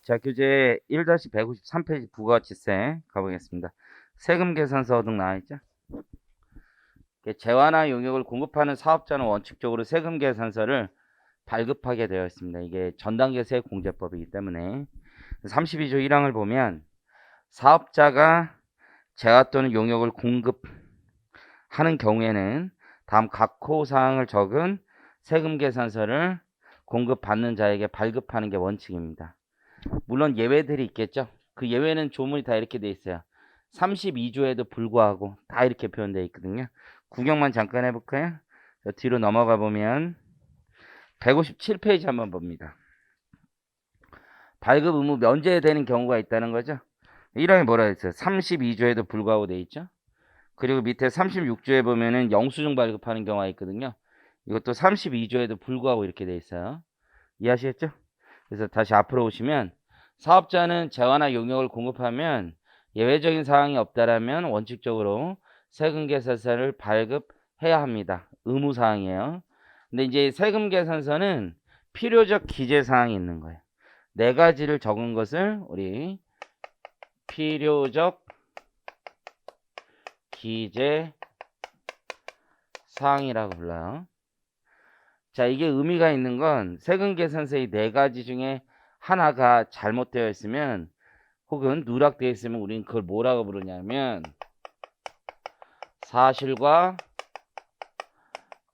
자, 교재 1-153페이지 부가가치세 가보겠습니다. 세금 계산서 등 나와있죠? 재화나 용역을 공급하는 사업자는 원칙적으로 세금 계산서를 발급하게 되어 있습니다. 이게 전단계 세액공제법이기 때문에 32조 1항을 보면 사업자가 재화 또는 용역을 공급하는 경우에는 다음 각 호사항을 적은 세금 계산서를 공급받는 자에게 발급하는 게 원칙입니다. 물론 예외들이 있겠죠. 그 예외는 조문이 다 이렇게 돼 있어요. 32조에도 불구하고 다 이렇게 표현되어 있거든요. 구경만 잠깐 해볼까요? 뒤로 넘어가 보면 157페이지 한번 봅니다. 발급 의무 면제되는 경우가 있다는 거죠. 1항에 뭐라 했어요? 32조에도 불구하고 돼 있죠. 그리고 밑에 36조에 보면은 영수증 발급하는 경우가 있거든요. 이것도 32조에도 불구하고 이렇게 돼 있어요. 이해하시겠죠? 그래서 다시 앞으로 오시면 사업자는 재화나 용역을 공급하면 예외적인 사항이 없다라면 원칙적으로 세금 계산서를 발급해야 합니다. 의무 사항이에요. 근데 이제 세금 계산서는 필요적 기재 사항이 있는 거예요. 네 가지를 적은 것을 우리 필요적 기재 사항이라고 불러요. 자, 이게 의미가 있는 건 세금 계산서의 네 가지 중에 하나가 잘못되어 있으면 혹은 누락되어 있으면 우리는 그걸 뭐라고 부르냐면 사실과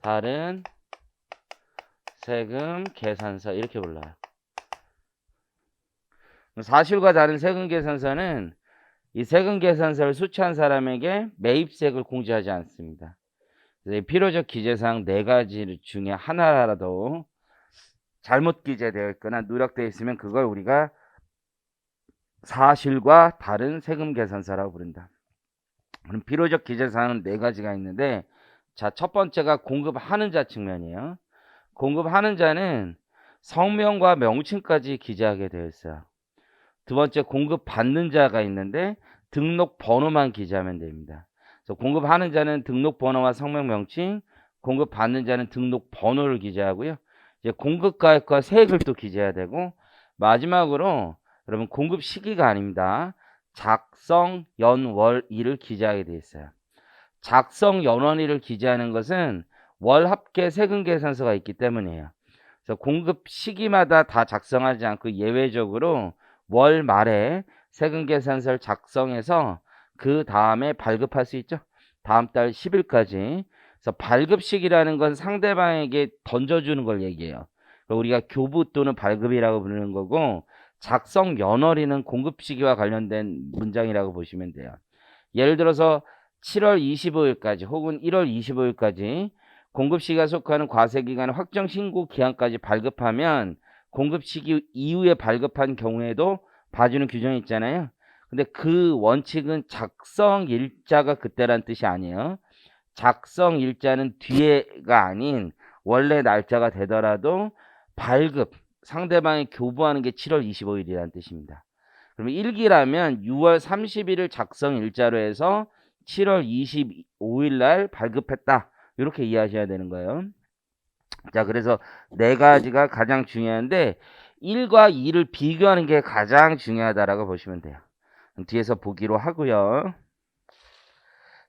다른 세금 계산서 이렇게 불러요. 사실과 다른 세금 계산서는 이 세금 계산서를 수취한 사람에게 매입세액을 공제하지 않습니다. 그래서 필요적 기재사항 네 가지 중에 하나라도 잘못 기재되어 있거나 누락되어 있으면 그걸 우리가 사실과 다른 세금 계산서라고 부른다. 그럼 필요적 기재사항은 네 가지가 있는데, 자, 첫 번째가 공급하는 자 측면이에요. 공급하는 자는 성명과 명칭까지 기재하게 되어 있어요. 두 번째 공급받는 자가 있는데 등록 번호만 기재하면 됩니다. 그래서 공급하는 자는 등록 번호와 성명 명칭, 공급받는 자는 등록 번호를 기재하고요. 이제 공급가액과 세액을 또 기재해야 되고, 마지막으로 여러분 공급 시기가 아닙니다. 작성 연월일을 기재하게 되어 있어요. 작성 연월일을 기재하는 것은 월 합계 세금 계산서가 있기 때문이에요. 그래서 공급 시기마다 다 작성하지 않고 예외적으로 월 말에 세금 계산서를 작성해서 그 다음에 발급할 수 있죠. 다음 달 10일까지. 그래서 발급식이라는 건 상대방에게 던져주는 걸 얘기해요. 우리가 교부 또는 발급이라고 부르는 거고, 작성 연월일은 공급 시기와 관련된 문장이라고 보시면 돼요. 예를 들어서 7월 25일까지 혹은 1월 25일까지 공급 시기가 속하는 과세기간 확정 신고 기한까지 발급하면 공급 시기 이후에 발급한 경우에도 봐주는 규정이 있잖아요. 근데 그 원칙은 작성 일자가 그때란 뜻이 아니에요. 작성 일자는 뒤에가 아닌 원래 날짜가 되더라도 발급, 상대방이 교부하는 게 7월 25일이라는 뜻입니다. 그러면 1기라면 6월 30일을 작성 일자로 해서 7월 25일 날 발급했다. 이렇게 이해하셔야 되는 거예요. 자, 그래서 네 가지가 가장 중요한데 1과 2를 비교하는 게 가장 중요하다라고 보시면 돼요. 뒤에서 보기로 하고요.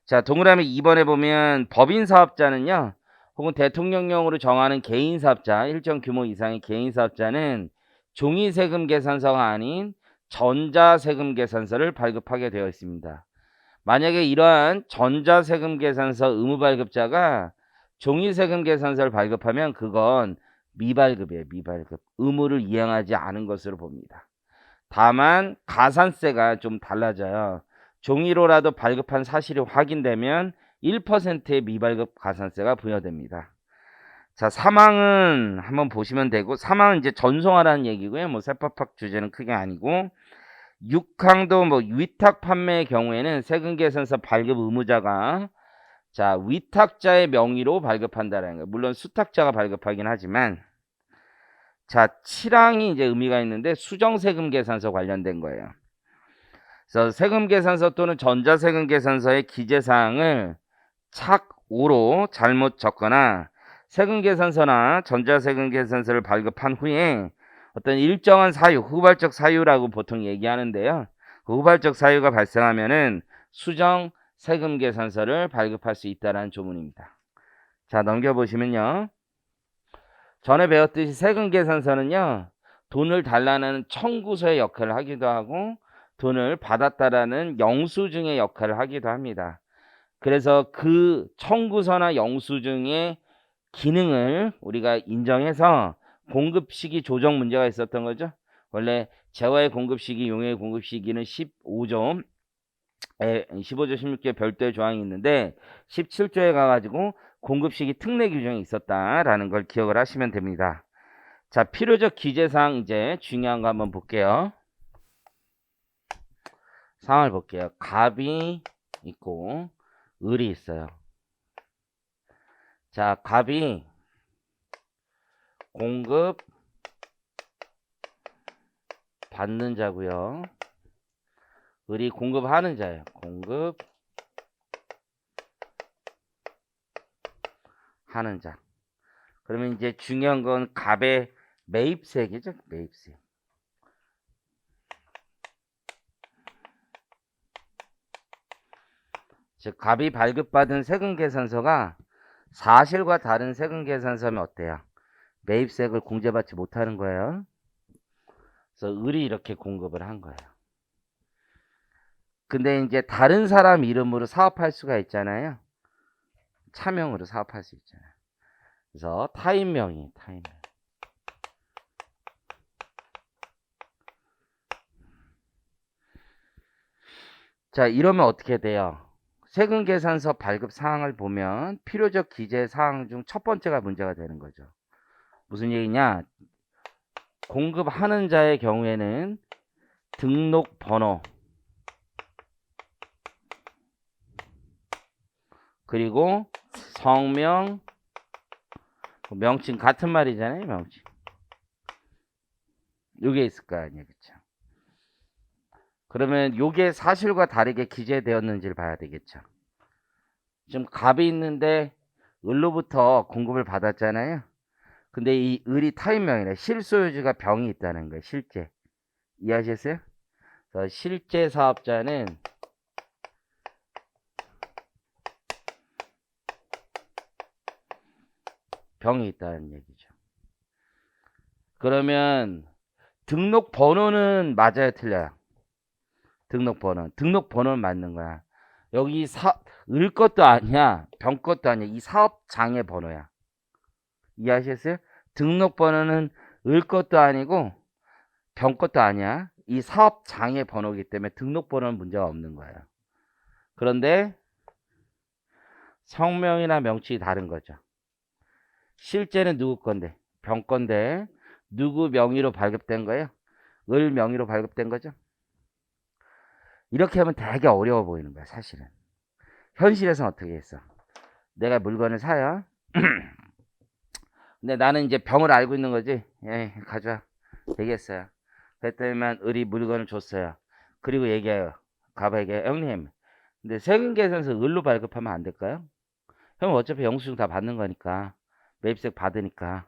자, 동그라미 2번에 보면 법인 사업자는요. 혹은 대통령령으로 정하는 개인 사업자, 일정 규모 이상의 개인 사업자는 종이 세금 계산서가 아닌 전자세금 계산서를 발급하게 되어 있습니다. 만약에 이러한 전자세금 계산서 의무 발급자가 종이세금 계산서를 발급하면 그건 미발급이에요. 미발급. 의무를 이행하지 않은 것으로 봅니다. 다만 가산세가 좀 달라져요. 종이로라도 발급한 사실이 확인되면 1%의 미발급 가산세가 부여됩니다. 자, 사망은 한번 보시면 되고, 사망은 이제 전송하라는 얘기고요. 뭐 세법학 주제는 크게 아니고, 6항도 뭐 위탁 판매의 경우에는 세금 계산서 발급 의무자가 자, 위탁자의 명의로 발급한다는 거예요. 물론 수탁자가 발급하긴 하지만, 자, 7항이 이제 의미가 있는데 수정세금 계산서 관련된 거예요. 그래서 세금 계산서 또는 전자세금 계산서의 기재사항을 착 5로 잘못 적거나 세금 계산서나 전자세금 계산서를 발급한 후에 어떤 일정한 사유, 후발적 사유라고 보통 얘기하는데요. 그 후발적 사유가 발생하면은 수정 세금 계산서를 발급할 수 있다는 조문입니다. 자, 넘겨보시면요. 전에 배웠듯이 세금 계산서는요, 돈을 달라는 청구서의 역할을 하기도 하고 돈을 받았다라는 영수증의 역할을 하기도 합니다. 그래서 그 청구서나 영수증의 기능을 우리가 인정해서 공급 시기 조정 문제가 있었던 거죠. 원래 재화의 공급 시기, 용해의 공급 시기는 15조, 16조 별도의 조항이 있는데 17조에 가가지고 공급 시기 특례 규정이 있었다라는 걸 기억을 하시면 됩니다. 자, 필요적 기재사항 이제 중요한 거 한번 볼게요. 상황을 볼게요. 갑이 있고 을이 있어요. 자, 갑이 공급 받는 자고요. 을이 공급하는 자예요. 공급하는 자. 그러면 이제 중요한 건 갑의 매입세액이죠. 매입세. 즉 갑이 발급받은 세금 계산서가 사실과 다른 세금 계산서면 어때요? 매입세액을 공제받지 못하는 거예요. 그래서 을이 이렇게 공급을 한 거예요. 근데 이제 다른 사람 이름으로 사업할 수가 있잖아요. 차명으로 사업할 수 있잖아요. 그래서 타인명이 타인명. 자, 이러면 어떻게 돼요? 세금 계산서 발급 사항을 보면 필요적 기재 사항 중 첫 번째가 문제가 되는 거죠. 무슨 얘기냐? 공급하는 자의 경우에는 등록번호 그리고 성명, 명칭 같은 말이잖아요. 명칭. 요게 있을 거 아니에요. 그쵸? 그러면 요게 사실과 다르게 기재되었는지를 봐야 되겠죠. 지금 갑이 있는데 을로부터 공급을 받았잖아요. 근데 이 을이 타인명이래. 실소유주가 병이 있다는 거예요. 실제. 이해하셨어요? 그래서 실제 사업자는 병이 있다는 얘기죠. 그러면 등록번호는 맞아요, 틀려요? 등록번호는 맞는 거야. 여기 을 것도 아니야, 병 것도 아니야. 이 사업장의 번호야. 이해하셨어요? 등록번호는 을 것도 아니고 병 것도 아니야. 이 사업장의 번호이기 때문에 등록번호는 문제가 없는 거예요. 그런데 성명이나 명칭이 다른 거죠. 실제는 누구 건데? 병 건데 누구 명의로 발급된 거예요? 을 명의로 발급된 거죠. 이렇게 하면 되게 어려워 보이는 거야, 사실은. 현실에서는 어떻게 했어? 내가 물건을 사요. 근데 나는 이제 병을 알고 있는 거지. 예, 가져와. 되겠어요. 그랬더니만 을이 물건을 줬어요. 그리고 얘기해요. 가봐에게 형님. 근데 세금 계산서 을로 발급하면 안 될까요? 형 어차피 영수증 다 받는 거니까. 매입세액 받으니까.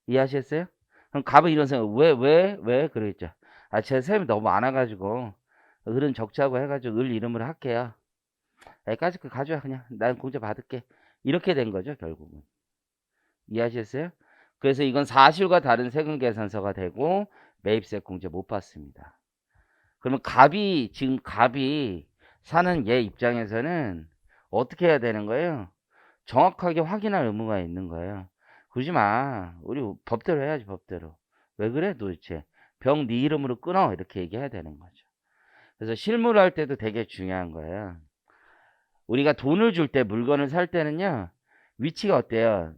이해하셨어요? 그럼 갑은 이런 생각. 왜? 그러겠죠. 아, 제 세금이 너무 많아가지고 을은 적자고 해가지고 을 이름으로 할게요. 애까지 그 가져와 그냥. 난 공제 받을게. 이렇게 된 거죠 결국은. 이해하셨어요? 그래서 이건 사실과 다른 세금 계산서가 되고 매입세액 공제 못 받습니다. 그러면 지금 갑이 사는 얘 입장에서는 어떻게 해야 되는 거예요? 정확하게 확인할 의무가 있는 거예요. 그러지 마. 우리 법대로 해야지, 법대로. 왜 그래, 도대체? 병 네 이름으로 끊어. 이렇게 얘기해야 되는 거죠. 그래서 실무를 할 때도 되게 중요한 거예요. 우리가 돈을 줄 때, 물건을 살 때는요, 위치가 어때요?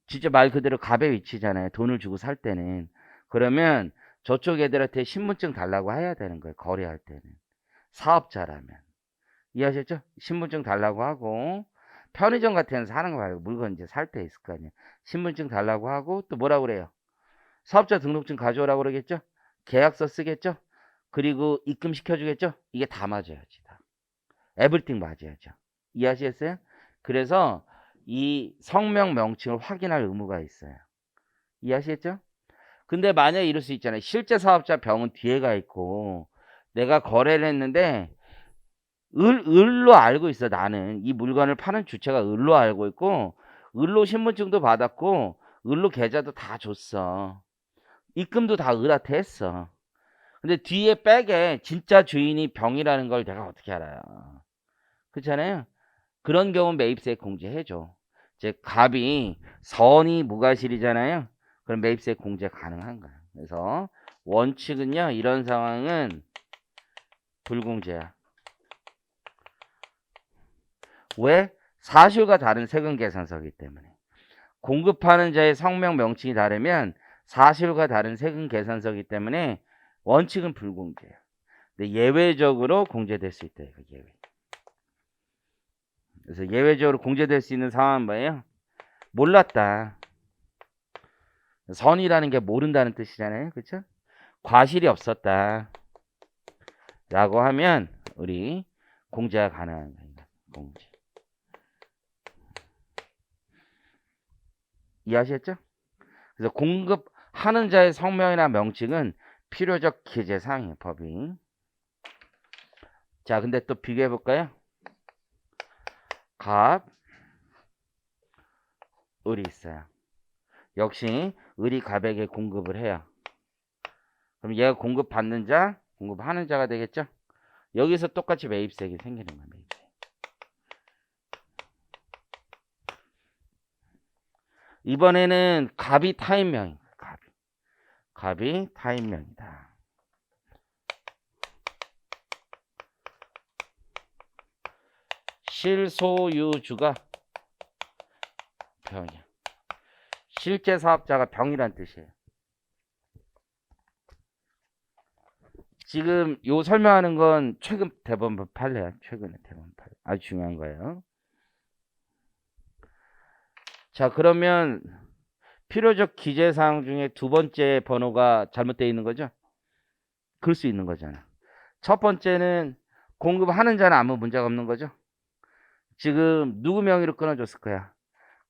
진짜 말 그대로 갑의 위치잖아요. 돈을 주고 살 때는. 그러면 저쪽 애들한테 신분증 달라고 해야 되는 거예요. 거래할 때는. 사업자라면. 이해하셨죠? 신분증 달라고 하고, 편의점 같은 데서 사는 거 말고 물건 이제 살 때 있을 거 아니에요. 신분증 달라고 하고, 또 뭐라 그래요? 사업자 등록증 가져오라고 그러겠죠? 계약서 쓰겠죠? 그리고 입금시켜주겠죠? 이게 다 맞아야지. 다. 에브리띵 맞아야죠. 이해하시겠어요? 그래서 이 성명 명칭을 확인할 의무가 있어요. 이해하시겠죠? 근데 만약에 이럴 수 있잖아요. 실제 사업자 병은 뒤에 가 있고 내가 거래를 했는데 을로 알고 있어. 나는 이 물건을 파는 주체가 을로 알고 있고 을로 신분증도 받았고 을로 계좌도 다 줬어. 입금도 다 을한테 했어. 근데 뒤에 백에 진짜 주인이 병이라는 걸 내가 어떻게 알아요? 그렇잖아요. 그런 경우는 매입세 공제해줘. 즉 갑이 선이 무과실이잖아요. 그럼 매입세 공제 가능한 거야. 그래서 원칙은요. 이런 상황은 불공제야. 왜? 사실과 다른 세금 계산서이기 때문에. 공급하는 자의 성명 명칭이 다르면 사실과 다른 세금 계산서이기 때문에 원칙은 불공제야. 근데 예외적으로 공제될 수 있다. 이거 예외. 그래서 예외적으로 공제될 수 있는 상황은 뭐예요? 몰랐다. 선이라는 게 모른다는 뜻이잖아요. 그렇죠? 과실이 없었다. 라고 하면 우리 공제가 가능한 거예요. 공제. 이해하셨죠? 그래서 공급하는 자의 성명이나 명칭은 필요적 기재사항이에요. 법이. 자, 근데 또 비교해 볼까요? 갑, 을이 있어요. 역시 을이 갑에게 공급을 해요. 그럼 얘가 공급받는 자, 공급하는 자가 되겠죠? 여기서 똑같이 매입세액이 생기는 거예요. 매입세. 이번에는 갑이 타인명이에요. 갑이 타인명이다. 실소유주가 병이야. 실제 사업자가 병이란 뜻이에요. 지금 요 설명하는 건 최근 대법원 판례야. 최근에 대법원 판례. 아주 중요한 거예요. 자, 그러면 필요적 기재사항 중에 두 번째 번호가 잘못되어 있는 거죠? 그럴 수 있는 거잖아. 첫 번째는 공급하는 자는 아무 문제가 없는 거죠? 지금 누구 명의로 끊어줬을 거야?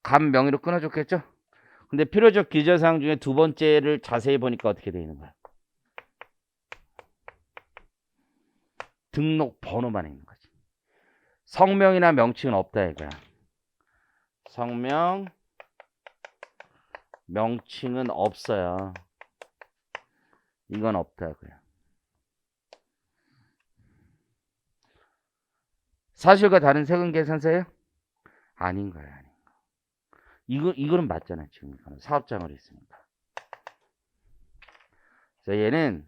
갑 명의로 끊어줬겠죠? 근데 필요적 기재사항 중에 두 번째를 자세히 보니까 어떻게 되어 있는 거야? 등록 번호만 있는 거지. 성명이나 명칭은 없다 이거야. 성명, 명칭은 없어요. 이건 없다고요. 사실과 다른 세금 계산서예요? 아닌 거예요. 아닌 거. 이거는 맞잖아요. 지금 이거는 사업장으로 있으니까. 그래서 얘는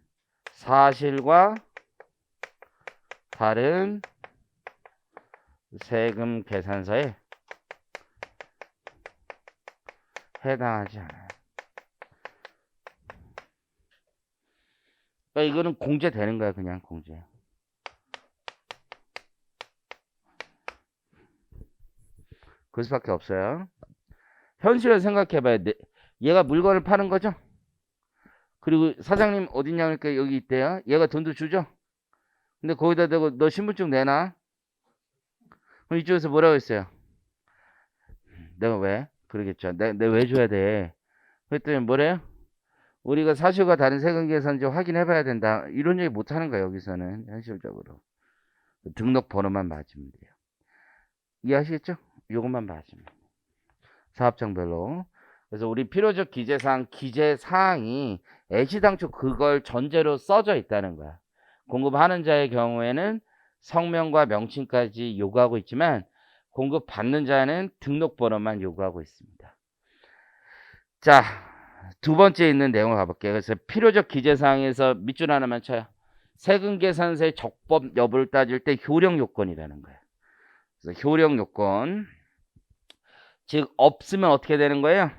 사실과 다른 세금 계산서에 해당하지 않아요. 그러니까 이거는 공제되는 거야. 그냥 공제. 그 수밖에 없어요. 현실을 생각해봐요. 얘가 물건을 파는 거죠? 그리고 사장님 어딨냐니까 여기 있대요. 얘가 돈도 주죠? 근데 거기다 대고 너 신분증 내놔? 그럼 이쪽에서 뭐라고 했어요? 내가 왜? 그러겠죠. 내가 왜 줘야 돼? 그랬더니 뭐래요? 우리가 사실과 다른 세금 계산지 확인해봐야 된다. 이런 얘기 못하는 거야 여기서는 현실적으로. 등록번호만 맞으면 돼요. 이해하시겠죠? 요것만 맞으면. 사업장별로. 그래서 우리 필요적 기재사항이 애시당초 그걸 전제로 써져 있다는 거야. 공급하는 자의 경우에는 성명과 명칭까지 요구하고 있지만 공급받는 자는 등록번호만 요구하고 있습니다. 자, 두 번째 있는 내용을 가볼게요. 그래서 필요적 기재사항에서 밑줄 하나만 쳐요. 세금계산서의 적법 여부를 따질 때 효력 요건이라는 거예요. 그래서 효력 요건. 즉 없으면 어떻게 되는 거예요?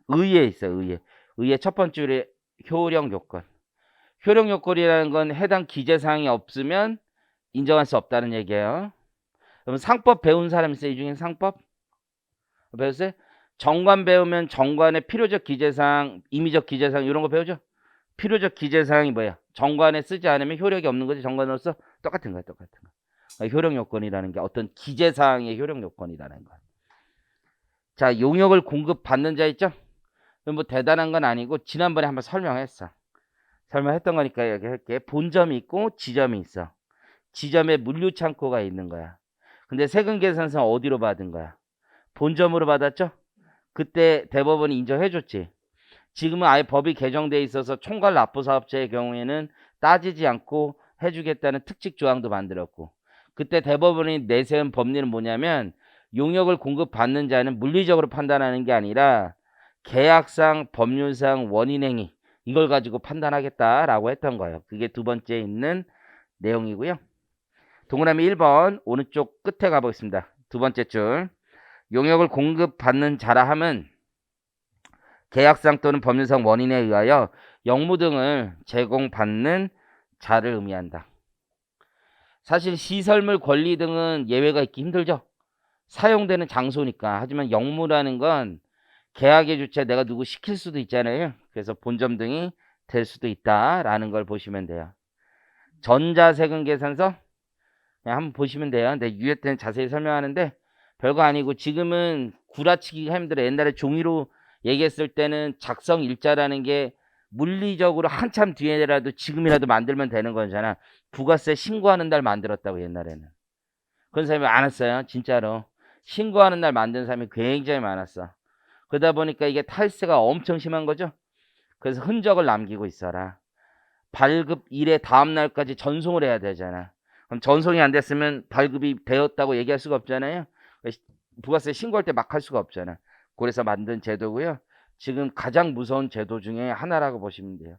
의에 있어요. 의에 첫 번째 줄에 효력 요건. 효력 요건이라는 건 해당 기재사항이 없으면 인정할 수 없다는 얘기예요. 그럼 상법 배운 사람 있어요? 이 중에 상법? 배웠어요? 정관 배우면 정관의 필요적 기재사항, 임의적 기재사항 이런 거 배우죠? 필요적 기재사항이 뭐야? 정관에 쓰지 않으면 효력이 없는 거지. 정관으로서 똑같은 거야. 똑같은 거. 그러니까 효력 요건이라는 게 어떤 기재사항의 효력 요건이라는 거야. 자, 용역을 공급받는 자 있죠? 뭐 대단한 건 아니고 지난번에 한번 설명했던 거니까 얘기할게. 본점이 있고 지점이 있어. 지점에 물류 창고가 있는 거야. 근데 세금 계산서는 어디로 받은 거야? 본점으로 받았죠? 그때 대법원이 인정해줬지. 지금은 아예 법이 개정돼 있어서 총괄 납부사업자의 경우에는 따지지 않고 해주겠다는 특칙 조항도 만들었고, 그때 대법원이 내세운 법리는 뭐냐면 용역을 공급받는 자는 물리적으로 판단하는 게 아니라 계약상, 법률상 원인행위 이걸 가지고 판단하겠다라고 했던 거예요. 그게 두 번째 있는 내용이고요. 동그라미 1번 오른쪽 끝에 가보겠습니다. 두 번째 줄. 용역을 공급받는 자라 함은 계약상 또는 법률상 원인에 의하여 영무 등을 제공받는 자를 의미한다. 사실 시설물 권리 등은 예외가 있기 힘들죠. 사용되는 장소니까. 하지만 영무라는 건 계약의 주체 내가 누구 시킬 수도 있잖아요. 그래서 본점 등이 될 수도 있다라는 걸 보시면 돼요. 전자세금 계산서 그냥 한번 보시면 돼요. 근데 유예 때는 자세히 설명하는데 별거 아니고 지금은 구라치기가 힘들어요. 옛날에 종이로 얘기했을 때는 작성 일자라는 게 물리적으로 한참 뒤에라도 지금이라도 만들면 되는 거잖아. 부가세 신고하는 날 만들었다고 옛날에는. 그런 사람이 많았어요. 진짜로. 신고하는 날 만든 사람이 굉장히 많았어. 그러다 보니까 이게 탈세가 엄청 심한 거죠. 그래서 흔적을 남기고 있어라. 발급 일의 다음 날까지 전송을 해야 되잖아. 그럼 전송이 안 됐으면 발급이 되었다고 얘기할 수가 없잖아요. 부가세 신고할 때 막 할 수가 없잖아. 그래서 만든 제도고요. 지금 가장 무서운 제도 중에 하나라고 보시면 돼요.